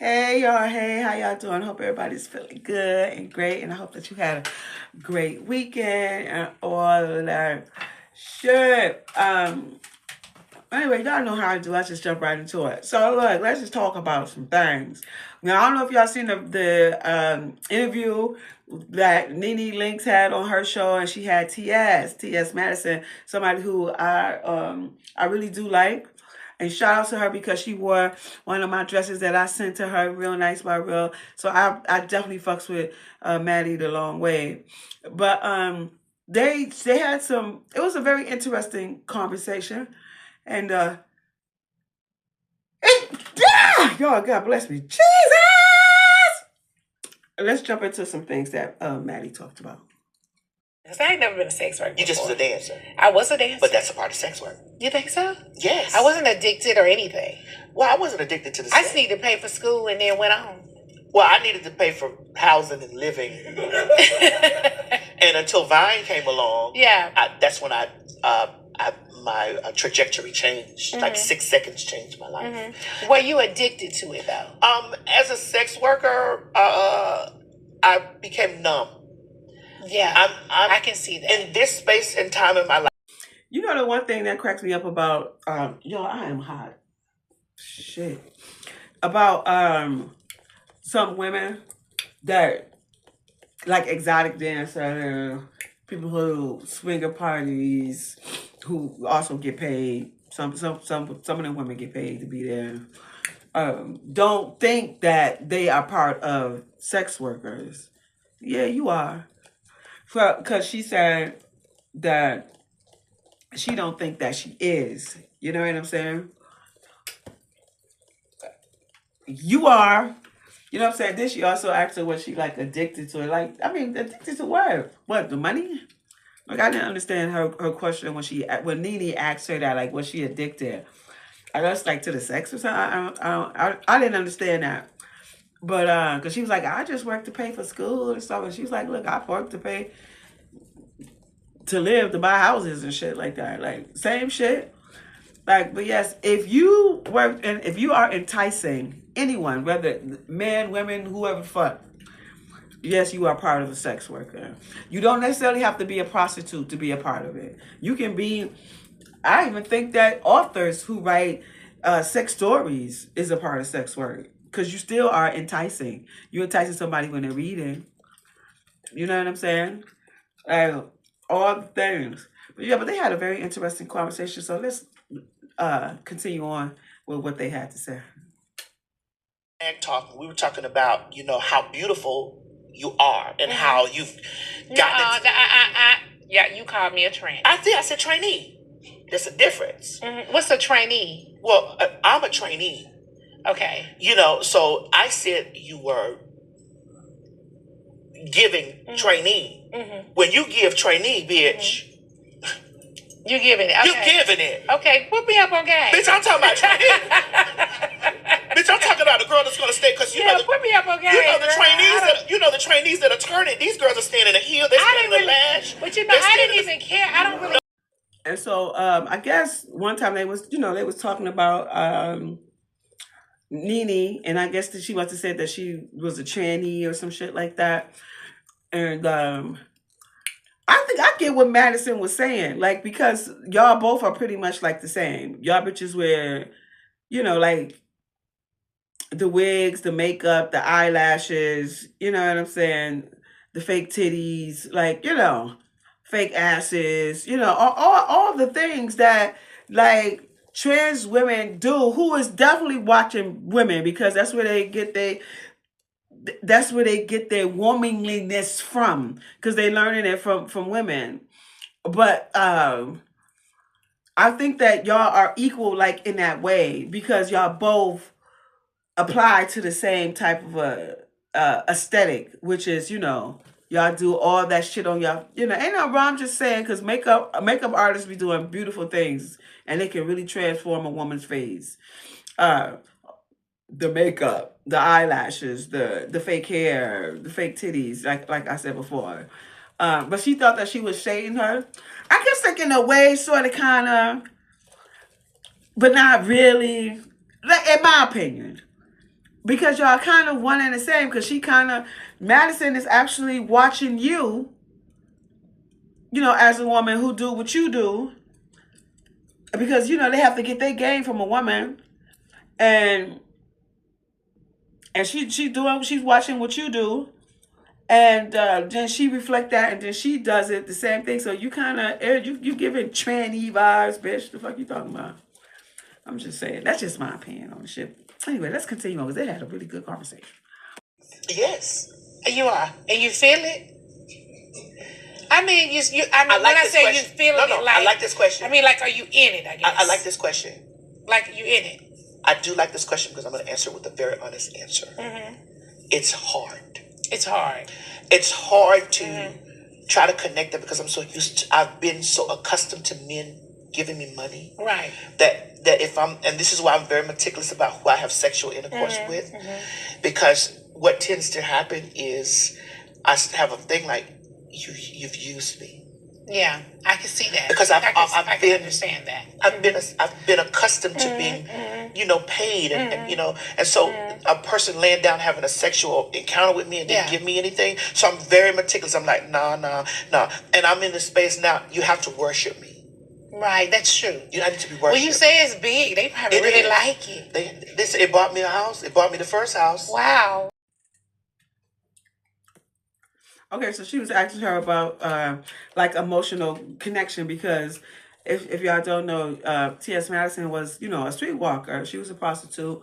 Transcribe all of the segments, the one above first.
Hey y'all, hey, how y'all doing? Hope everybody's feeling good and great, and I hope that you had a great weekend and all of that shit. Anyway, y'all know how to do. Let's just jump right into it. So look, let's just talk about some things. Now I don't know if y'all seen the interview that NeNe Links had on her show, and she had T.S. Madisn, somebody who I really do like. And shout out to her because she wore one of my dresses that I sent to her, real nice by Rill. So I definitely fucks with Maddie the long way. But they had some. It was a very interesting conversation, and y'all, God bless me, Jesus. Let's jump into some things that Maddie talked about. Because I ain't never been a sex worker. You just was a dancer. I was a dancer. But that's a part of sex work. You think so? Yes. I wasn't addicted or anything. Well, I wasn't addicted to the I sex. just needed to pay for school and then went on. Well, I needed to pay for housing and living. And until Vine came along, that's when my trajectory changed. Like 6 seconds changed my life. Were you addicted to it though? As a sex worker, I became numb. Yeah, I can see that. In this space and time in my life. You know the one thing that cracks me up about yo, I am hot. Shit. About some women that like exotic dancer, people who swinger parties, who also get paid. Some of them women get paid to be there. Don't think that they are part of sex workers. Yeah, you are. Because she said that she don't think that she is. You know what I'm saying? You are. You know what I'm saying? Then she also asked her what she like addicted to. Like, I mean, addicted to what? What, the money? Like, I didn't understand her question when NeNe asked her that, like, was she addicted? I guess like to the sex or something. I didn't understand that. But because she was like, I just work to pay for school and stuff. And she was like, look, I work to pay to live, to buy houses and shit like that. Like, same shit. Like, but yes, if you work and if you are enticing anyone, whether men, women, whoever fuck, yes, you are part of a sex worker. You don't necessarily have to be a prostitute to be a part of it. You can be, I even think that authors who write sex stories is a part of sex work. Because you still are enticing. You're enticing somebody when they're reading. You know what I'm saying? Like, all the things. But yeah, but they had a very interesting conversation. So let's continue on with what they had to say. And talking, we were talking about, how beautiful you are and how you've gotten. Yeah, you called me a trainee. I said trainee. There's a difference. What's a trainee? Well, I'm a trainee. Okay. So I said you were giving trainee. When you give trainee, bitch, you're giving it. Okay. You're giving it. Okay, put me up on game. Bitch, I'm talking about trainee. Bitch, I'm talking about the girl that's gonna stay because put me up on game. You know the trainees that are turning. These girls are standing in a heel. They're standing in a lash. But I didn't even care. I don't really. And so I guess one time they was talking about NeNe, and I guess that she must have said that she was a tranny or some shit like that. And I think I get what Madisn was saying, like, because y'all both are pretty much like the same. Y'all bitches wear, like the wigs, the makeup, the eyelashes, you know what I'm saying? The fake titties, like, fake asses, all the things that like trans women do, who is definitely watching women because that's where they get their womanliness from, because they learning it from women. But I think that y'all are equal, like, in that way, because y'all both apply to the same type of aesthetic, which is, y'all do all that shit on y'all. Ain't no wrong. I'm just saying, because makeup artists be doing beautiful things, and they can really transform a woman's face. The makeup, the eyelashes, the fake hair, the fake titties, like I said before. But she thought that she was shading her. I guess, like, in a way, sort of, kind of, but not really. Like, in my opinion, because y'all kind of one and the same. Because she kind of Madisn is actually watching you, as a woman who do what you do, because they have to get their game from a woman, and she's watching what you do, and then she reflect that, and then she does it the same thing. So you kind of you giving tranny vibes, bitch. The fuck you talking about? I'm just saying. That's just my opinion on the shit. Anyway, let's continue on because they had a really good conversation. Yes. You are. And you feel it? I mean, I like when I this say question. you feel No, it, like, I like this question. I mean, like, are you in it, I guess? I like this question. Like, you in it? I do like this question because I'm going to answer with a very honest answer. Mm-hmm. It's hard. It's hard. It's hard to try to connect them because I've been so accustomed to men giving me money. Right. That and this is why I'm very meticulous about who I have sexual intercourse with, because what tends to happen is I have a thing like, you've used me. Yeah, I can see that. Because I can understand that. I've been accustomed to being, paid, and so a person laying down having a sexual encounter with me and didn't give me anything. So I'm very meticulous. I'm like, nah, and I'm in the space now. You have to worship me. Right, that's true. I need to be worshipped. When you say it's big, they probably really like it. They said it bought me a house. It bought me the first house. Wow. Okay, so she was asking her about like emotional connection, because if y'all don't know, T.S. Madisn was, a streetwalker. She was a prostitute.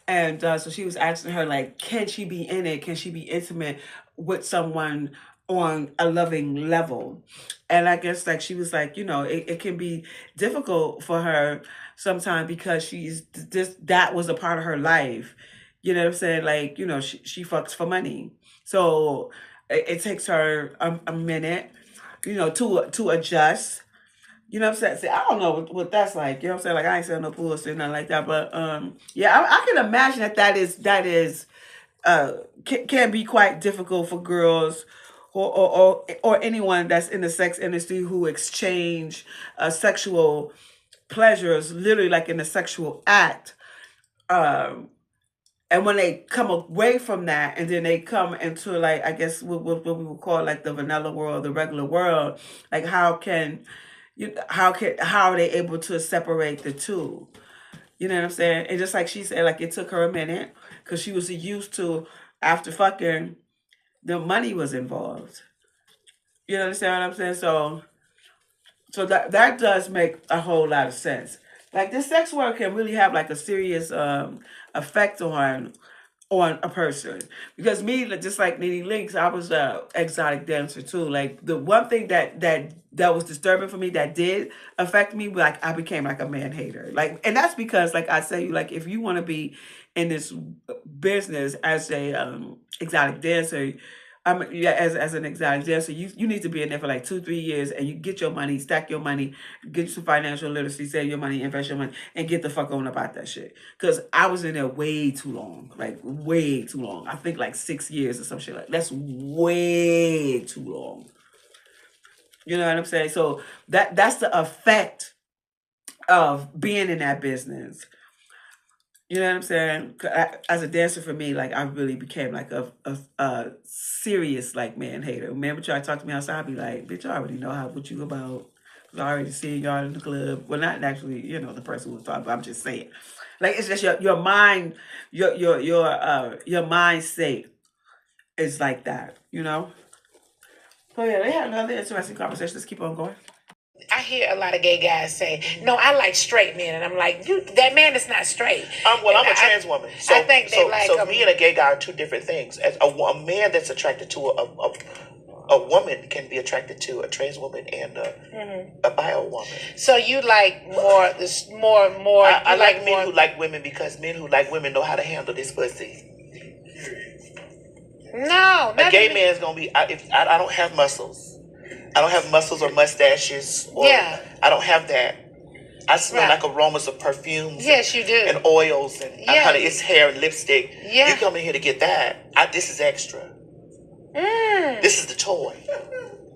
And so she was asking her, like, can she be in it? Can she be intimate with someone on a loving level? And I guess, like, she was like, it can be difficult for her sometimes because that was a part of her life. You know what I'm saying? Like, she fucks for money. So it takes her a minute, to adjust. You know what I'm saying? See, I don't know what that's like. You know what I'm saying? Like, I ain't saying no bullshit, nothing like that. But yeah, I can imagine that can be quite difficult for girls or anyone that's in the sex industry who exchange sexual pleasures, literally like in the sexual act. And when they come away from that, and then they come into, like, I guess what we would call like the vanilla world, the regular world, like how are they able to separate the two? You know what I'm saying? And just like she said, like, it took her a minute because she was used to, after fucking, the money was involved. You understand what I'm saying? So that does make a whole lot of sense. Like, this sex work can really have like a serious effect on a person. Because me, just like NeNe Links, I was a exotic dancer too. Like, the one thing that was disturbing for me, that did affect me, like, I became like a man hater. Like, and that's because, like I say, like, if you want to be in this business as a exotic dancer, as an exotic dancer, you need to be in there for like 2-3 years, and you get your money, stack your money, get some financial literacy, save your money, invest your money, and get the fuck on about that shit. Because I was in there way too long, like way too long. I think like 6 years or some shit like that's way too long. You know what I'm saying? So that's the effect of being in that business. You know what I'm saying? As a dancer, for me, like, I really became like a serious, like, man hater. Man would try to talk to me outside, I'd be like, bitch, I already know what you about. Cause I already seen y'all in the club. Well, not actually, the person who was talking, but I'm just saying. Like, it's just your mind, your mind state is like that, So yeah, they had another interesting conversation. Let's keep on going. I hear a lot of gay guys say, no, I like straight men. And I'm like, that man is not straight. I'm a trans woman. So, I think they so me and a gay guy are two different things. As a man that's attracted to a woman can be attracted to a trans woman and a bio woman. So you like more. I like men who like women, because men who like women know how to handle this pussy. No, a gay man's gonna be. If I don't have muscles. I don't have muscles or mustaches. I don't have that. I smell like aromas of perfumes. Yes, you do. And oils and honey, it's hair and lipstick. Yeah. You come in here to get that. This is extra. This is the toy.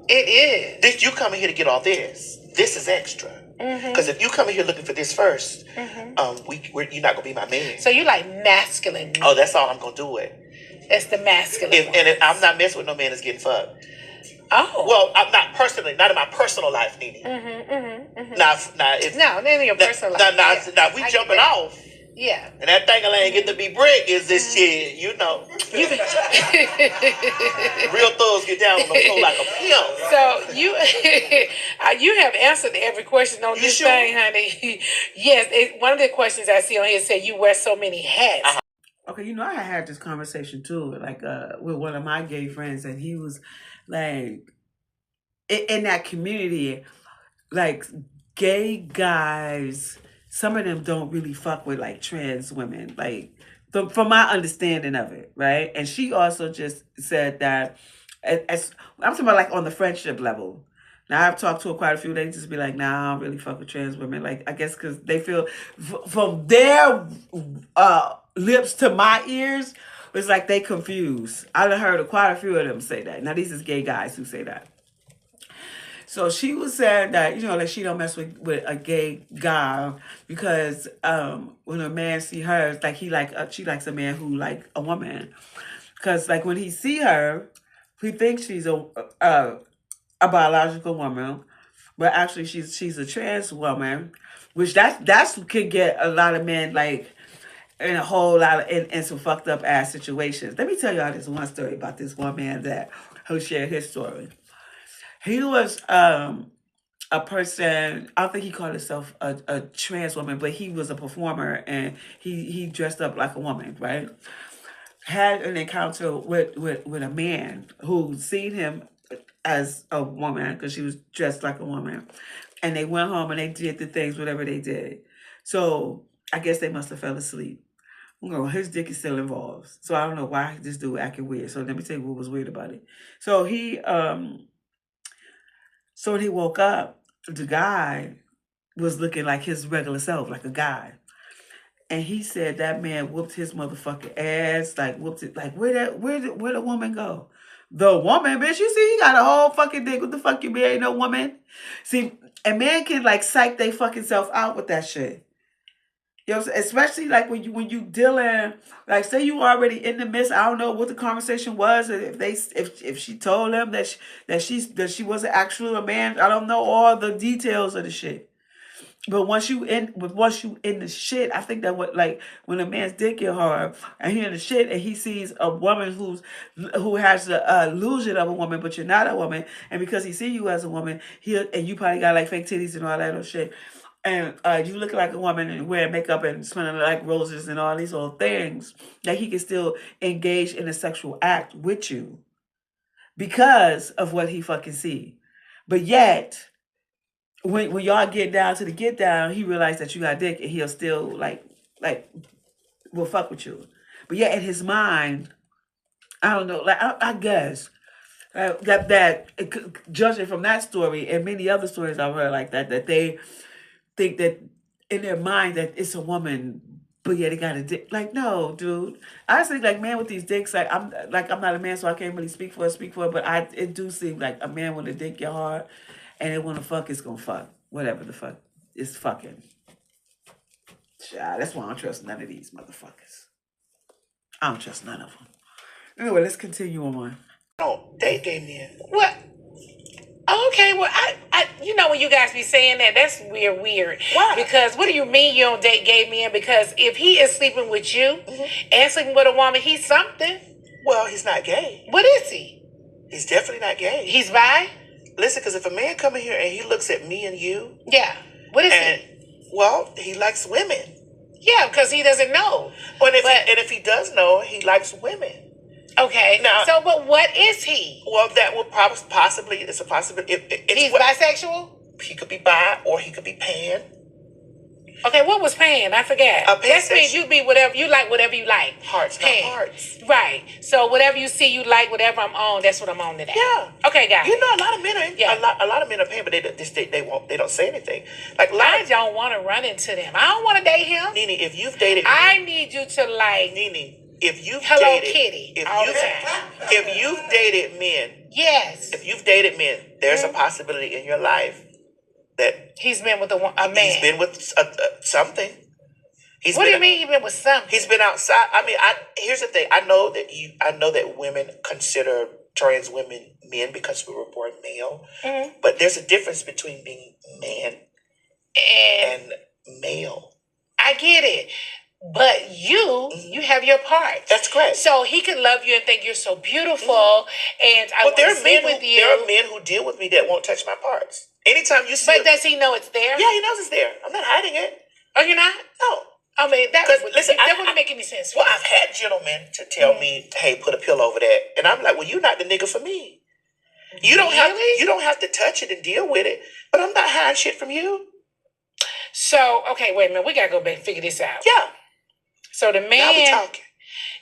It is. You come in here to get all this. This is extra. Because if you come in here looking for this first, you're not gonna be my man. So you like masculine? Oh, that's all I'm gonna do it. It's the masculine. I'm not messing with no man that's getting fucked. Oh. Well, I'm not personally, not in my personal life, NeNe. Now, in your personal life. Now, we jumping off. Yeah. And that thing ain't getting to be brick is this shit, you know. Real thugs get down on the floor like a pimp. So you have answered every question on this thing, honey. Yes, one of the questions I see on here said you wear so many hats. Okay, you know, I had this conversation too, like with one of my gay friends, and he was like, in that community, like gay guys, some of them don't really fuck with like trans women, like from my understanding of it, right? And she also just said that, as I'm talking about like on the friendship level. Now I've talked to quite a few. They just be like, "Nah, I don't really fuck with trans women." Like I guess because they feel from their lips to my ears, it's like they confused. I've heard quite a few of them say that. Now these is gay guys who say that. So she was saying that, you know, like she don't mess with a gay guy because when a man see her, it's like she likes a man who like a woman. Because like when he see her, he thinks she's a biological woman, but actually she's a trans woman, which that's could get a lot of men like in a whole lot of in some fucked up ass situations. Let me tell y'all this one story about this one man who shared his story. He was a person, I don't think he called himself a trans woman, but he was a performer and he dressed up like a woman, right? Had an encounter with a man who seen him as a woman because she was dressed like a woman. And they went home and they did the things, whatever they did. So I guess they must have fell asleep. His dick is still involved. So I don't know why this dude acting weird. So let me tell you what was weird about it. So when he woke up, the guy was looking like his regular self, like a guy. And he said that man whooped his motherfucking ass, like whooped it, like where the woman go? The woman, bitch, you see, he got a whole fucking dick. What the fuck you be? Ain't no woman. See, a man can like psych they fucking self out with that shit. You know what I'm saying? Especially like when you dealing, like say you already in the midst. I don't know what the conversation was. If she told him that she wasn't actually a man. I don't know all the details of the shit. But once you in the shit, I think that when a man's dick get hard and he in the shit and he sees a woman who has the illusion of a woman, but you're not a woman, and because he see you as a woman, and you probably got like fake titties and all that other shit. And you look like a woman and wearing makeup and smelling like roses and all these little things, that he can still engage in a sexual act with you because of what he fucking see. But yet, when y'all get down to the get down, he realized that you got dick and he'll still like will fuck with you. But yet in his mind, I don't know, like I guess that judging from that story and many other stories I've heard like that they think that in their mind that it's a woman, but yeah, they got a dick. Like, no, dude. I just think like man with these dicks, I'm not a man, so I can't really speak for it, but it do seem like a man with a dick get hard and they wanna fuck, it's gonna fuck. Whatever the fuck. It's fucking. Child, that's why I don't trust none of these motherfuckers. I don't trust none of them. Anyway, let's continue on. Oh, date gay men. What? Okay, well, I you know when you guys be saying that, that's weird. Why? Because what do you mean you don't date gay men? Because if he is sleeping with you and sleeping with a woman, he's something. Well, he's not gay. What is he? He's definitely not gay. He's bi? Listen, because if a man come in here and he looks at me and you. Yeah. What is he? Well, he likes women. Yeah, because he doesn't know. If he does know, he likes women. Okay. Now, but what is he? Well, that would possibly, it's a possibility. He's bisexual? He could be bi or he could be pan. Okay, what was pan? I forgot. That means you be whatever you like. Hearts, pan. Not hearts. Right. So whatever you see, you like. Whatever I'm on, that's what I'm on today. Yeah. Okay, guys. You know, a lot of men are. Yeah. A lot of men are pan, but they don't say anything. Like I don't want to run into them. I don't want to date him. NeNe, if you've dated, I need you to like NeNe. If you've Hello dated, Kitty if you've dated men, yes. If you've dated men, there's a possibility in your life that He's been with a man. He's been with something. What do you mean he's been with something? He's been outside. I mean, here's the thing. I know that women consider trans women men because we were born male. Mm-hmm. But there's a difference between being man and male. I get it. But you have your part. That's correct. So he can love you and think you're so beautiful, and I want to sleep with you. There are men who deal with me that won't touch my parts. Anytime you see. But does he know it's there? Yeah, he knows it's there. I'm not hiding it. Oh, you're not? No. I mean, that wouldn't make any sense. Well, I've had gentlemen to tell me, "Hey, put a pillow over that," and I'm like, "Well, you're not the nigga for me. You don't have to touch it and deal with it, but I'm not hiding shit from you." So, okay, wait a minute. We gotta go back and figure this out. Yeah. So the man. Now we talking.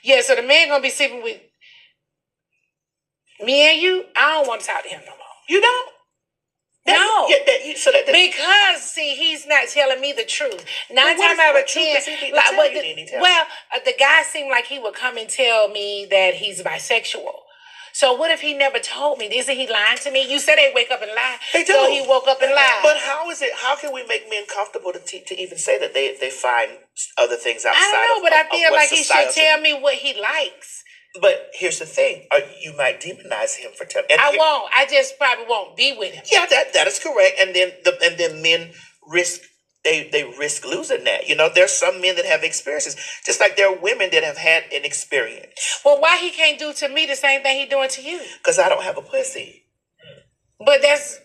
Yeah. So the man gonna be sleeping with me and you. I don't want to talk to him no more. You don't. No, because see, he's not telling me the truth. 9 times out of 10, the guy seemed like he would come and tell me that he's bisexual. So what if he never told me? Isn't he lying to me? You said they wake up and lie. They do. So he woke up and lied. But how is it? How can we make men comfortable to even say that they find other things outside? I don't know, but I feel like he should tell me what he likes. But here's the thing: you might demonize him for telling. I won't. I just probably won't be with him. Yeah, that is correct. And then men risk they risk losing that. You know, there's some men that have experiences, just like there are women that have had an experience. Well, why he can't do to me the same thing he doing to you? Because I don't have a pussy. But that's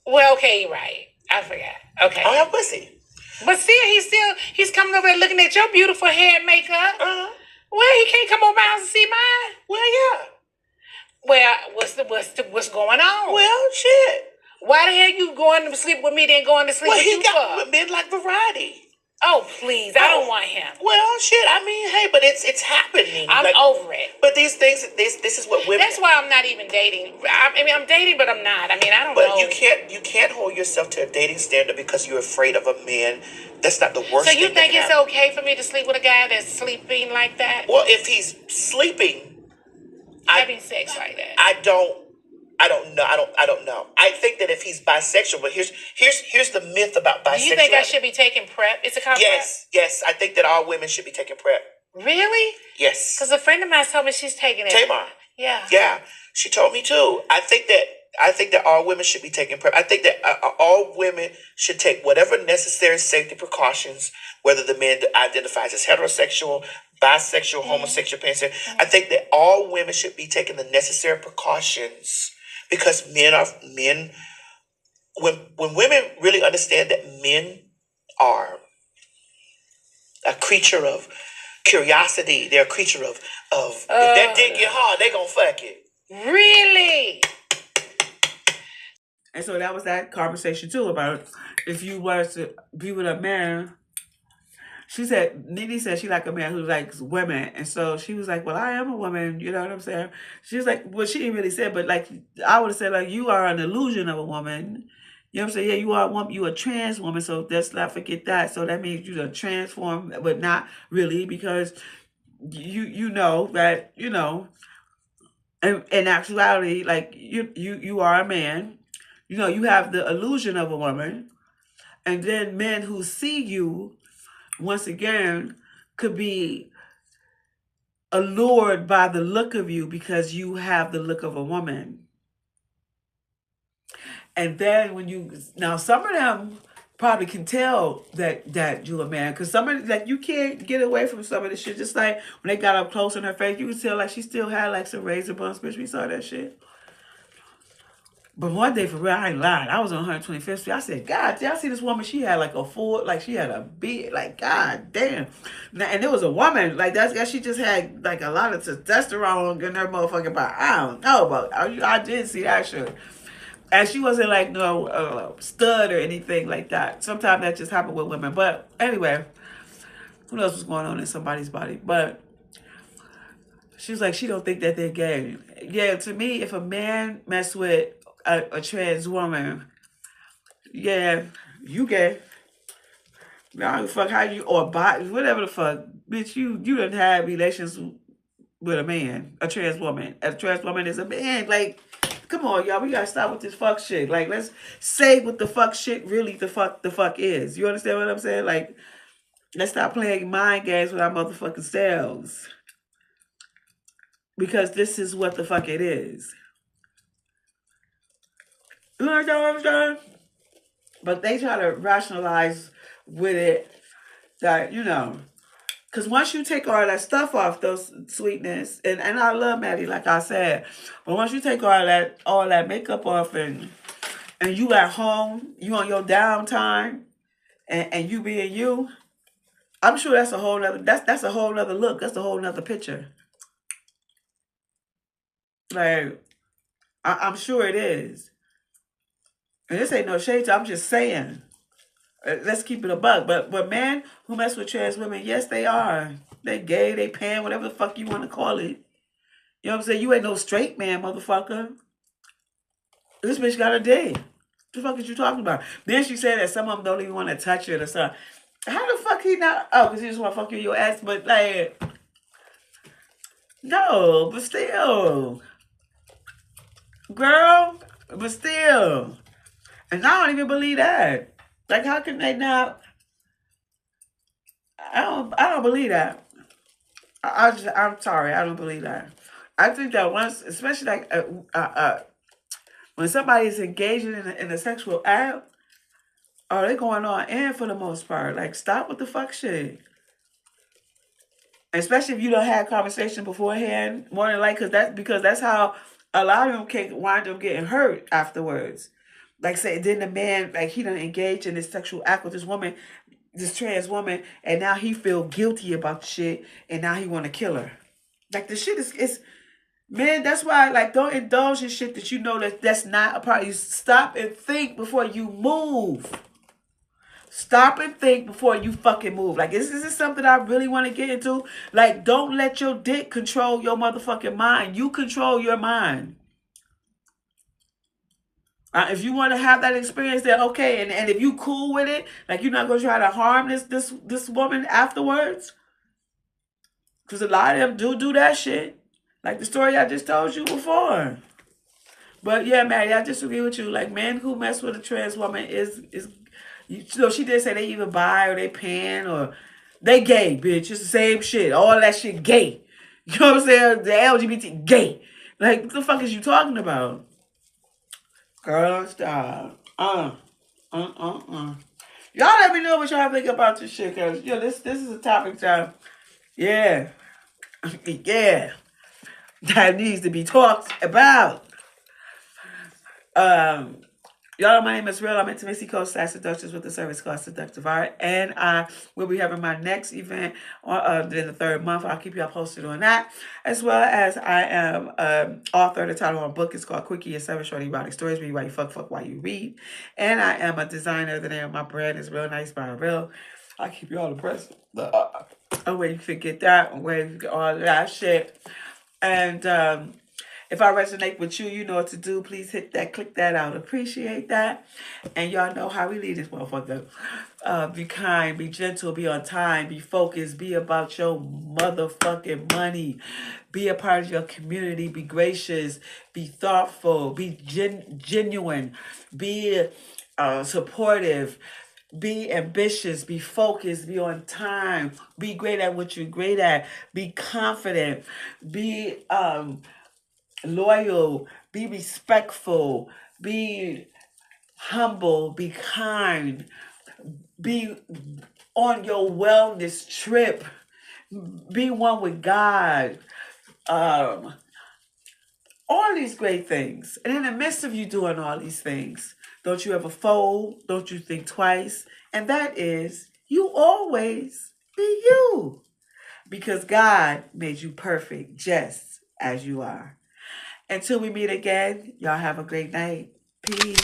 okay. You're right. I forgot. Okay, I don't have pussy. But still he's coming over there looking at your beautiful hair and makeup. Uh-huh. Well, he can't come over my house and see mine. Well, yeah. Well, what's going on? Well, shit. Why the hell you going to sleep with me then going to sleep with you for? Men like variety. Oh, please. I don't want him. Well, shit. I mean, hey, but it's happening. I'm over it. But these things, this is what women. That's why I'm not even dating. I mean, I'm dating, but I'm not. I mean, I don't know. But you can't hold yourself to a dating standard because you're afraid of a man. That's not the worst. So you think it's okay for me to sleep with a guy that's sleeping like that? Well, if he's sleeping, having sex like that, I don't know. I think that if he's bisexual, but here's the myth about bisexuality. Do you think I should be taking PrEP? It's a concept. Yes. I think that all women should be taking PrEP. Really? Yes. Because a friend of mine told me she's taking it. Tamar. Yeah. Yeah. She told me too. I think that all women should be taking PrEP. I think that all women should take whatever necessary safety precautions, whether the man identifies as heterosexual, bisexual, homosexual, pansexual. I think that all women should be taking the necessary precautions because men. When women really understand that men are a creature of curiosity, they're a creature of if that dick get hard, they gonna fuck it. Really? And so that was that conversation too about if you were to be with a man. NeNe said she like a man who likes women. And so she was like, well, I am a woman. You know what I'm saying? She was like, well, she didn't really say, but like, I would have said like, you are an illusion of a woman. You know what I'm saying? Yeah, you are a woman. You a trans woman. So let's not forget that. So that means you're transformed, but not really because you know that, you know, in actuality, like you are a man. You know, you have the illusion of a woman. And then men who see you, once again, could be allured by the look of you because you have the look of a woman. And then now some of them probably can tell that you're a man because some of like you can't get away from some of this shit. Just like when they got up close on her face, you could tell like she still had like some razor bumps, bitch. We saw that shit. But one day, for real, I ain't lying. I was on 125th Street. I said, God, y'all see this woman? She had like a full, like she had a beard, like, God damn. And it was a woman, like she just had like a lot of testosterone in her motherfucking body. I don't know, but I did see that shit. And she wasn't like no stud or anything like that. Sometimes that just happened with women. But anyway, who knows what's going on in somebody's body. But she was like, she don't think that they're gay. Yeah, to me, if a man mess with a trans woman, yeah, you gay. I don't give a fuck how you, or whatever the fuck, bitch, you done have relations with a man, a trans woman. A trans woman is a man, like, Come on, y'all. We gotta stop with this fuck shit. Like, let's say what the fuck shit really the fuck is. You understand what I'm saying? Like, let's stop playing mind games with our motherfucking selves. Because this is what the fuck it is. You understand what I'm saying? But they try to rationalize with it that, you know, because once you take all that stuff off, those sweetness, and I love Maddie, like I said, but once you take all that makeup off and you at home, you on your downtime, and you being you, I'm sure that's a whole nother that's a whole nother look. That's a whole nother picture. Like, I'm sure it is. And this ain't no shade. I'm just saying. Let's keep it a buck. But men who mess with trans women, yes, they are. They gay, they pan, whatever the fuck you want to call it. You know what I'm saying? You ain't no straight man, motherfucker. This bitch got a dick. What the fuck is you talking about? Then she said that some of them don't even want to touch it or something. How the fuck he not? Oh, because he just want to fuck you in your ass. But like, no, but still. Girl, but still. And I don't even believe that. Like, how can they not? I don't believe that. I'm sorry, I don't believe that. I think that once, especially like when somebody is engaging in a sexual act, oh, they going on in for the most part. Like, stop with the fuck shit. Especially if you don't have conversation beforehand, more than like, because that's how a lot of them can wind up getting hurt afterwards. Like, say, then the man, like, he done engaged in this sexual act with this woman, this trans woman, and now he feel guilty about the shit, and now he want to kill her. Like, the shit is, man, that's why, like, don't indulge in shit that you know that's not a part. You stop and think before you move. Stop and think before you fucking move. Like, is this something I really want to get into? Like, don't let your dick control your motherfucking mind. You control your mind. If you want to have that experience, then okay. And if you cool with it, like, you're not going to try to harm this woman afterwards. Because a lot of them do that shit. Like the story I just told you before. But yeah, Maddie, I disagree with you. Like, men who mess with a trans woman is you know, she did say they either bi or they pan or they gay, bitch. It's the same shit. All that shit gay. You know what I'm saying? The LGBT gay. Like, what the fuck is you talking about? Girl, stop. Y'all let me know what y'all think about this shit, cause yo, this is a topic that, yeah, yeah, that needs to be talked about. Y'all, my name is Rill. I'm Intimacy Coach / Seductress with the service called Seductive Art. And I will be having my next event in the third month. I'll keep y'all posted on that. As well as I am author. The title of my book is called Quickie and 7 Short Erotic Stories. Read while you fuck while you read. And I am a designer. The name of my brand is Real Nice by Rill. I'll keep you all abreast of where you can get that, and where you can get all that shit. And if I resonate with you, you know what to do. Please hit that, click that out. Appreciate that. And y'all know how we lead this motherfucker. Be kind, be gentle, be on time, be focused, be about your motherfucking money. Be a part of your community, be gracious, be thoughtful, be genuine, be supportive, be ambitious, be focused, be on time, be great at what you're great at, be confident, be loyal, be respectful, be humble, be kind, be on your wellness trip, be one with God, all these great things. And in the midst of you doing all these things, don't you ever fold, don't you think twice, and that is, you always be you, because God made you perfect just as you are. Until we meet again, y'all have a great night. Peace.